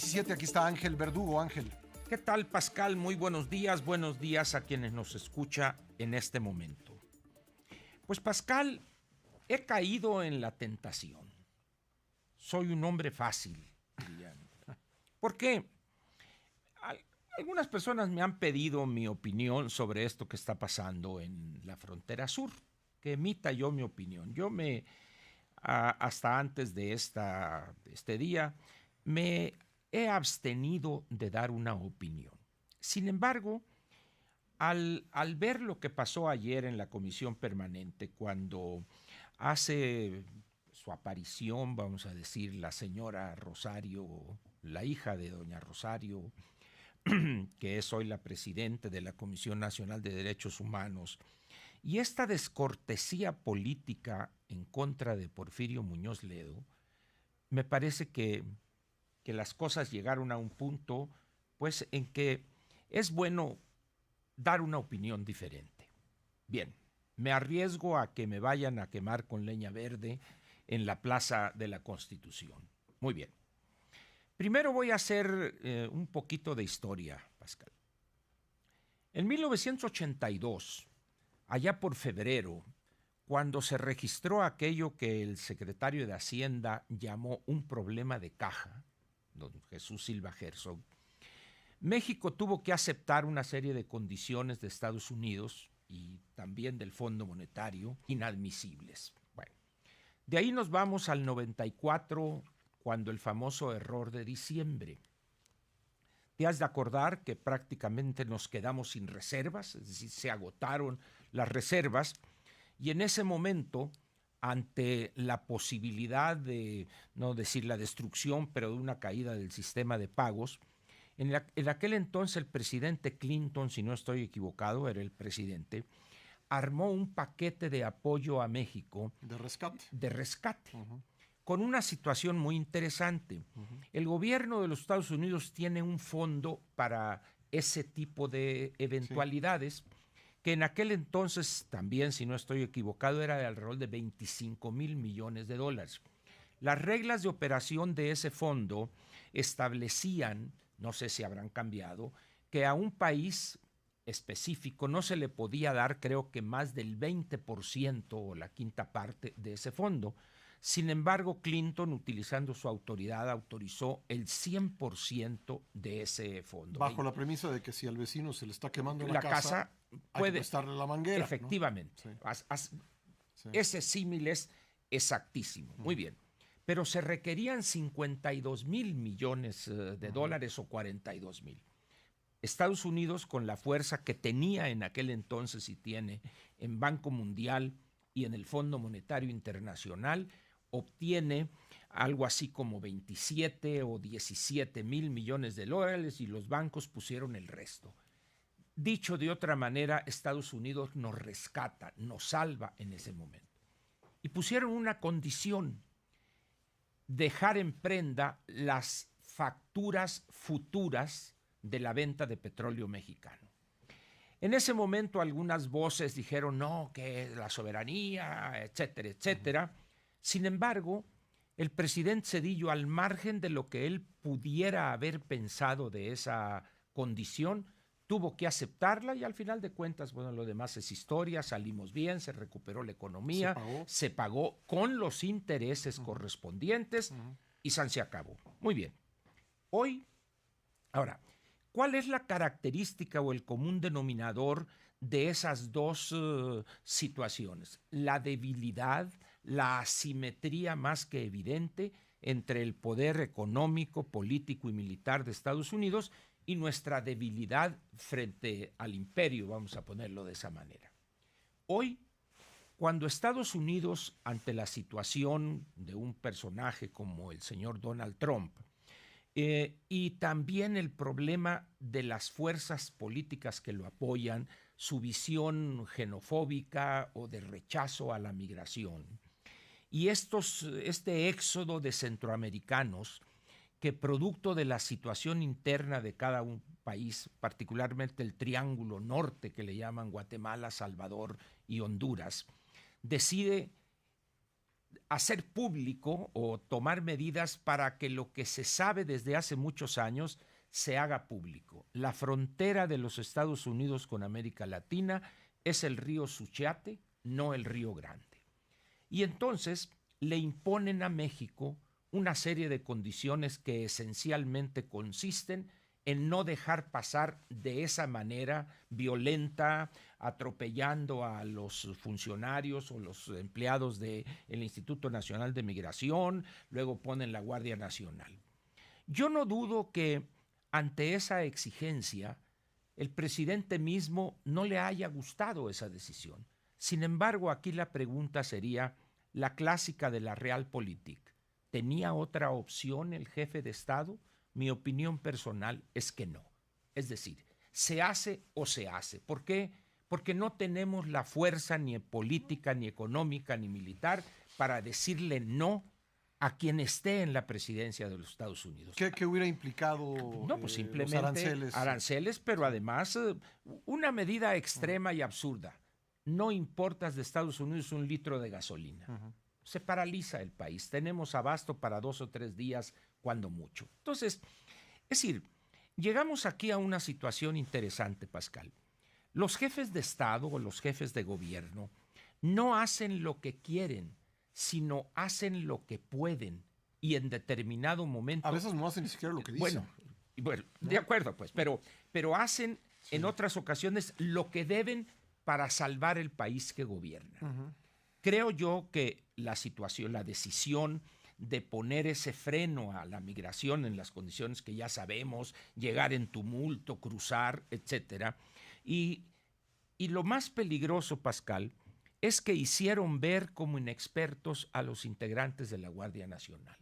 17, aquí está Ángel Verdugo. Ángel. ¿Qué tal, Pascal? Muy buenos días a quienes nos escucha en este momento. Pues, Pascal, he caído en la tentación. Soy un hombre fácil, dirían. ¿Por qué? Algunas personas me han pedido mi opinión sobre esto que está pasando en la frontera sur, que emita yo mi opinión. Hasta antes de este día, me he abstenido de dar una opinión. Sin embargo, al ver lo que pasó ayer en la comisión permanente, cuando hace su aparición, vamos a decir, la señora Rosario, la hija de doña Rosario, que es hoy la presidenta de la Comisión Nacional de Derechos Humanos, y esta descortesía política en contra de Porfirio Muñoz Ledo, me parece que las cosas llegaron a un punto, pues, en que es bueno dar una opinión diferente. Bien, me arriesgo a que me vayan a quemar con leña verde en la Plaza de la Constitución. Muy bien. Primero voy a hacer un poquito de historia, Pascal. En 1982, allá por febrero, cuando se registró aquello que el secretario de Hacienda llamó un problema de caja, don Jesús Silva Herzog, México tuvo que aceptar una serie de condiciones de Estados Unidos y también del Fondo Monetario inadmisibles. Bueno, de ahí nos vamos al 94, cuando el famoso error de diciembre. Te has de acordar que prácticamente nos quedamos sin reservas, es decir, se agotaron las reservas, y en ese momento, ante la posibilidad de, no decir la destrucción, pero de una caída del sistema de pagos, en aquel entonces el presidente Clinton, si no estoy equivocado, era el presidente, armó un paquete de apoyo a México. De rescate. Uh-huh. Con una situación muy interesante. Uh-huh. El gobierno de los Estados Unidos tiene un fondo para ese tipo de eventualidades, sí, que en aquel entonces, también si no estoy equivocado, era de alrededor de $25 mil millones. Las reglas de operación de ese fondo establecían, no sé si habrán cambiado, que a un país específico no se le podía dar, creo que más del 20% o la quinta parte de ese fondo. Sin embargo, Clinton, utilizando su autoridad, autorizó el 100% de ese fondo. Bajo la premisa de que si al vecino se le está quemando la casa puede, hay que prestarle la manguera. Efectivamente. ¿No? Sí. Ese símil es exactísimo. Muy bien. Pero se requerían 52 mil millones de dólares o 42 mil. Estados Unidos, con la fuerza que tenía en aquel entonces y tiene en Banco Mundial y en el Fondo Monetario Internacional, obtiene algo así como 27 o 17 mil millones de dólares y los bancos pusieron el resto. Dicho de otra manera, Estados Unidos nos rescata, nos salva en ese momento. Y pusieron una condición: dejar en prenda las facturas futuras de la venta de petróleo mexicano. En ese momento algunas voces dijeron no, que la soberanía, etcétera, etcétera. Sin embargo, el presidente Zedillo, al margen de lo que él pudiera haber pensado de esa condición, tuvo que aceptarla y al final de cuentas, bueno, lo demás es historia, salimos bien, se recuperó la economía, se pagó con los intereses correspondientes y se acabó. Muy bien. Ahora, ¿cuál es la característica o el común denominador de esas dos situaciones? La debilidad, la asimetría más que evidente entre el poder económico, político y militar de Estados Unidos y nuestra debilidad frente al imperio, vamos a ponerlo de esa manera. Hoy, cuando Estados Unidos, ante la situación de un personaje como el señor Donald Trump, y también el problema de las fuerzas políticas que lo apoyan, su visión xenofóbica o de rechazo a la migración, y este éxodo de centroamericanos que producto de la situación interna de cada un país, particularmente el Triángulo Norte que le llaman Guatemala, Salvador y Honduras, decide hacer público o tomar medidas para que lo que se sabe desde hace muchos años se haga público. La frontera de los Estados Unidos con América Latina es el río Suchiate, no el río Grande. Y entonces le imponen a México una serie de condiciones que esencialmente consisten en no dejar pasar de esa manera violenta, atropellando a los funcionarios o los empleados del Instituto Nacional de Migración, luego ponen la Guardia Nacional. Yo no dudo que ante esa exigencia el presidente mismo no le haya gustado esa decisión. Sin embargo, aquí la pregunta sería la clásica de la Realpolitik. ¿Tenía otra opción el jefe de Estado? Mi opinión personal es que no. Es decir, se hace o se hace. ¿Por qué? Porque no tenemos la fuerza ni política, ni económica, ni militar para decirle no a quien esté en la presidencia de los Estados Unidos. ¿Qué hubiera implicado no, pues simplemente aranceles, pero además una medida extrema y absurda. No importas de Estados Unidos un litro de gasolina. Se paraliza el país. Tenemos abasto para 2 o 3 días, cuando mucho. Entonces, es decir, llegamos aquí a una situación interesante, Pascal. Los jefes de Estado o los jefes de gobierno no hacen lo que quieren, sino hacen lo que pueden y en determinado momento... A veces no hacen ni siquiera lo que dicen. Bueno, de acuerdo, pues, pero hacen en otras ocasiones lo que deben para salvar el país que gobiernan. Creo yo que la situación, la decisión de poner ese freno a la migración en las condiciones que ya sabemos, llegar en tumulto, cruzar, etcétera. Y lo más peligroso, Pascal, es que hicieron ver como inexpertos a los integrantes de la Guardia Nacional.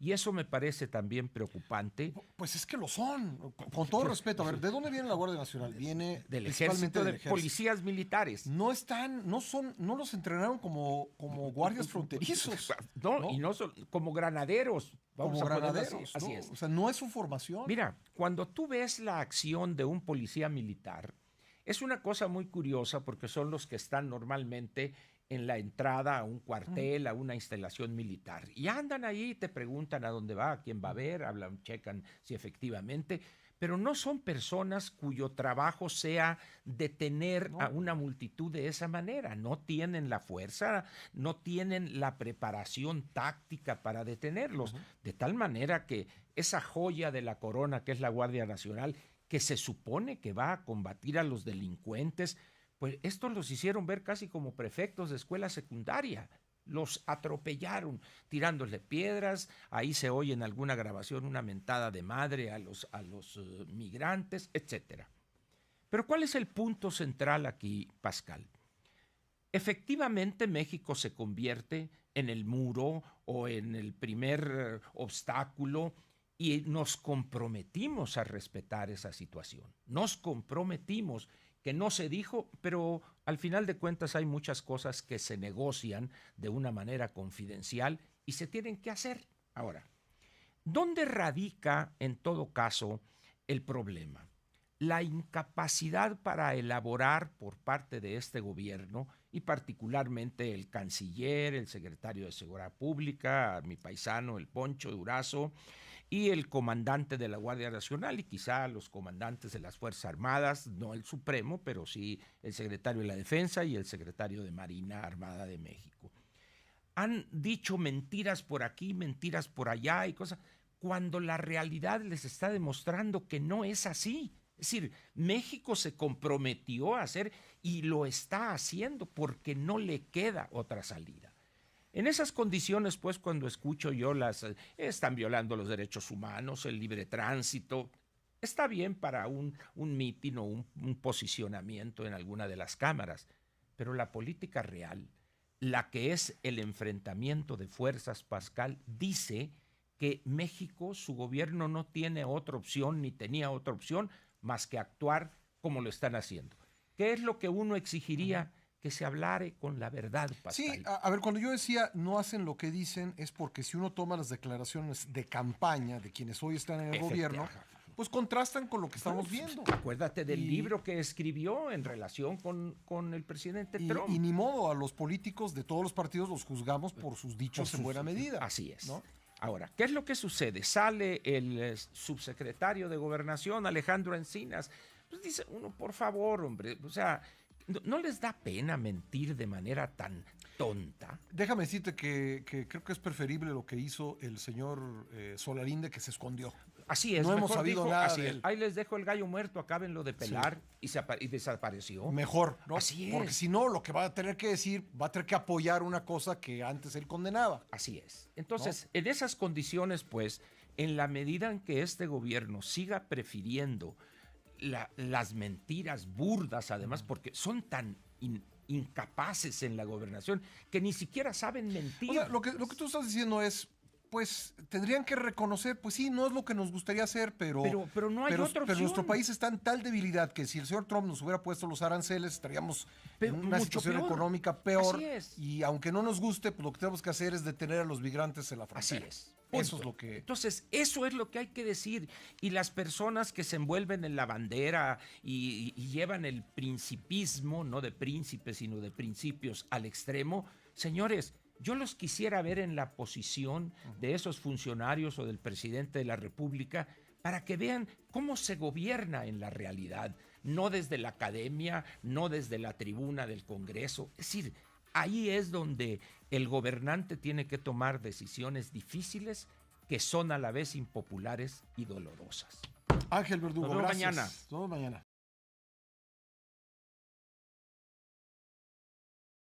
Y eso me parece también preocupante. Pues es que lo son, con todo respeto. A ver, ¿de dónde viene la Guardia Nacional? Viene del ejército, de policías militares. No los entrenaron como guardias fronterizos. No, y no son como granaderos. Como granaderos, así es. O sea, no es su formación. Mira, cuando tú ves la acción de un policía militar, es una cosa muy curiosa porque son los que están normalmente en la entrada a un cuartel, a una instalación militar. Y andan ahí, te preguntan a dónde va, a quién va a ver, hablan, checan si efectivamente, pero no son personas cuyo trabajo sea detener a una multitud de esa manera. No tienen la fuerza, no tienen la preparación táctica para detenerlos. De tal manera que esa joya de la corona que es la Guardia Nacional, que se supone que va a combatir a los delincuentes, pues estos los hicieron ver casi como prefectos de escuela secundaria. Los atropellaron tirándole piedras. Ahí se oye en alguna grabación una mentada de madre a los migrantes, etc. Pero ¿cuál es el punto central aquí, Pascal? Efectivamente, México se convierte en el muro o en el primer obstáculo y nos comprometimos a respetar esa situación. Nos comprometimos, que no se dijo, pero al final de cuentas hay muchas cosas que se negocian de una manera confidencial y se tienen que hacer. Ahora, ¿dónde radica en todo caso el problema? La incapacidad para elaborar por parte de este gobierno y particularmente el canciller, el secretario de Seguridad Pública, mi paisano, el Poncho Durazo, y el comandante de la Guardia Nacional y quizá los comandantes de las Fuerzas Armadas, no el Supremo, pero sí el secretario de la Defensa y el secretario de Marina Armada de México. Han dicho mentiras por aquí, mentiras por allá y cosas, cuando la realidad les está demostrando que no es así. Es decir, México se comprometió a hacer y lo está haciendo porque no le queda otra salida. En esas condiciones, pues, cuando escucho yo están violando los derechos humanos, el libre tránsito, está bien para un mitin o un posicionamiento en alguna de las cámaras, pero la política real, la que es el enfrentamiento de fuerzas, Pascal, dice que México, su gobierno no tiene otra opción ni tenía otra opción más que actuar como lo están haciendo. ¿Qué es lo que uno exigiría? Que se hablare con la verdad, Pascal. Sí, a ver, cuando yo decía no hacen lo que dicen, es porque si uno toma las declaraciones de campaña de quienes hoy están en el gobierno, pues contrastan con lo que estamos viendo. Acuérdate del libro que escribió en relación con el presidente Trump. Y ni modo, a los políticos de todos los partidos los juzgamos por sus dichos en buena medida. Así es. ¿No? Ahora, ¿qué es lo que sucede? Sale el subsecretario de Gobernación, Alejandro Encinas. Pues dice uno, por favor, hombre, o sea, ¿no les da pena mentir de manera tan tonta? Déjame decirte que creo que es preferible lo que hizo el señor Solarín, de que se escondió. Así es. No hemos sabido nada de él. Ahí les dejo el gallo muerto, acábenlo de pelar, y desapareció. Mejor, ¿no? Así es. Porque si no, lo que va a tener que decir, va a tener que apoyar una cosa que antes él condenaba. Así es. Entonces, en esas condiciones, pues, en la medida en que este gobierno siga prefiriendo las mentiras burdas, además, porque son tan incapaces en la gobernación que ni siquiera saben mentir. O sea, lo que tú estás diciendo es, pues tendrían que reconocer, pues sí, no es lo que nos gustaría hacer, pero no hay otra opción. Pero nuestro país está en tal debilidad que si el señor Trump nos hubiera puesto los aranceles, estaríamos en una situación económica peor. Así es. Y aunque no nos guste, pues lo que tenemos que hacer es detener a los migrantes en la frontera. Así es. Eso es lo que... Entonces, eso es lo que hay que decir. Y las personas que se envuelven en la bandera y llevan el principismo, no de príncipes, sino de principios al extremo, señores, yo los quisiera ver en la posición de esos funcionarios o del presidente de la República para que vean cómo se gobierna en la realidad, no desde la academia, no desde la tribuna del Congreso. Es decir, ahí es donde el gobernante tiene que tomar decisiones difíciles que son a la vez impopulares y dolorosas. Ángel Verdugo, Nos vemos gracias. mañana. Nos vemos mañana.